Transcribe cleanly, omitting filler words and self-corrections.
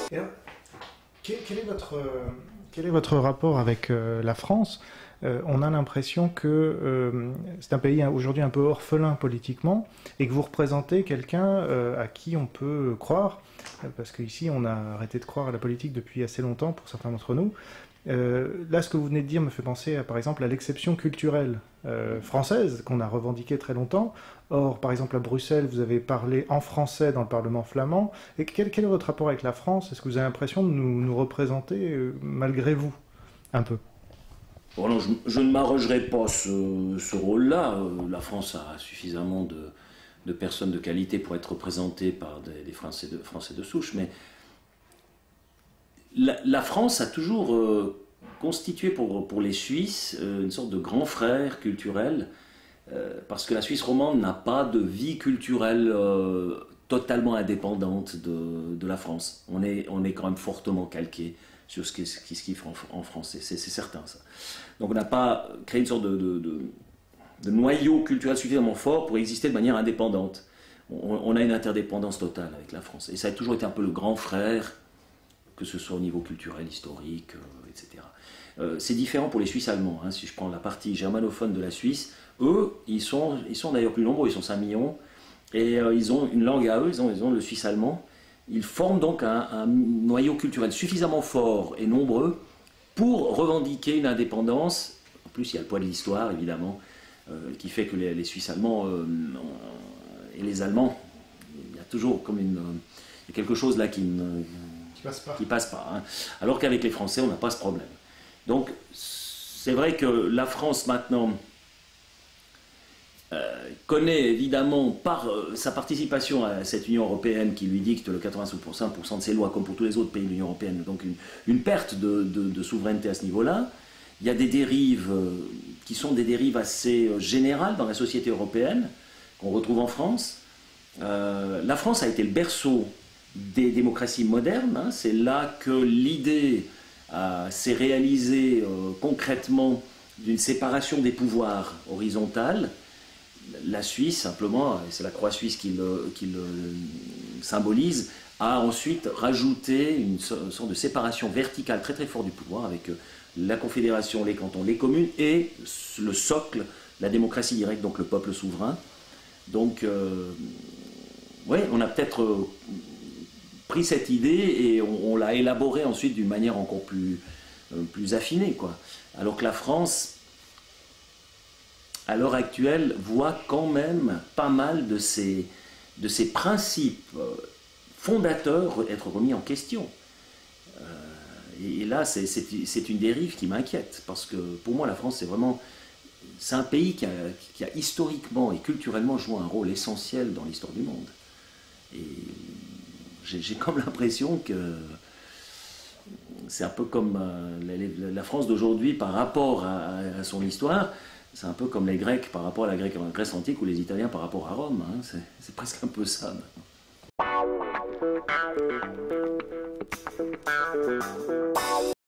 Et alors, quel est votre rapport avec la France? On a l'impression que c'est un pays aujourd'hui un peu orphelin politiquement et que vous représentez quelqu'un à qui on peut croire, parce qu'ici on a arrêté de croire à la politique depuis assez longtemps pour certains d'entre nous. Là, ce que vous venez de dire me fait penser, par exemple, à l'exception culturelle française qu'on a revendiquée très longtemps. Or, par exemple, à Bruxelles, vous avez parlé en français dans le Parlement flamand. Et quel est votre rapport avec la France? Est-ce que vous avez l'impression de nous représenter malgré vous, un peu? Bon, non, je ne m'arrogerai pas ce rôle-là. La France a suffisamment de personnes de qualité pour être représentées par des Français de souche, mais la France a toujours constitué pour les Suisses une sorte de grand frère culturel, parce que la Suisse romande n'a pas de vie culturelle totalement indépendante de la France. On est quand même fortement calqué sur ce qui se fait en français, c'est certain ça. Donc on n'a pas créé une sorte de noyau culturel suffisamment fort pour exister de manière indépendante. On a une interdépendance totale avec la France, et ça a toujours été un peu le grand frère, que ce soit au niveau culturel, historique, etc. C'est différent pour les Suisses allemands. Hein. Si je prends la partie germanophone de la Suisse, eux, ils sont d'ailleurs plus nombreux, ils sont 5 millions, et ils ont une langue à eux, ils ont le suisse allemand. Ils forment donc un noyau culturel suffisamment fort et nombreux pour revendiquer une indépendance. En plus, il y a le poids de l'histoire, évidemment, qui fait que les Suisses allemands et les Allemands, il y a toujours comme il y a quelque chose là qui passe pas. Hein. Alors qu'avec les Français, on n'a pas ce problème. Donc, c'est vrai que la France, maintenant, connaît évidemment par sa participation à cette Union européenne qui lui dicte le 85% de ses lois, comme pour tous les autres pays de l'Union européenne, donc une perte de souveraineté à ce niveau-là. Il y a des dérives qui sont des dérives assez générales dans la société européenne, qu'on retrouve en France. La France a été le berceau des démocraties modernes. Hein. C'est là que l'idée s'est réalisée concrètement d'une séparation des pouvoirs horizontale. La Suisse, simplement, et c'est la croix suisse qui le symbolise, a ensuite rajouté une sorte de séparation verticale très très forte du pouvoir avec la confédération, les cantons, les communes et le socle, la démocratie directe, donc le peuple souverain. Donc, oui, on a peut-être pris cette idée et on l'a élaborée ensuite d'une manière encore plus affinée, quoi. Alors que la France, à l'heure actuelle, voit quand même pas mal de ces principes fondateurs être remis en question. Et là, c'est une dérive qui m'inquiète, parce que pour moi, la France, c'est un pays qui a historiquement et culturellement joué un rôle essentiel dans l'histoire du monde. Et j'ai comme l'impression que c'est un peu comme la France d'aujourd'hui par rapport à son histoire. C'est un peu comme les Grecs par rapport à la Grèce antique ou les Italiens par rapport à Rome. Hein. C'est presque un peu ça maintenant.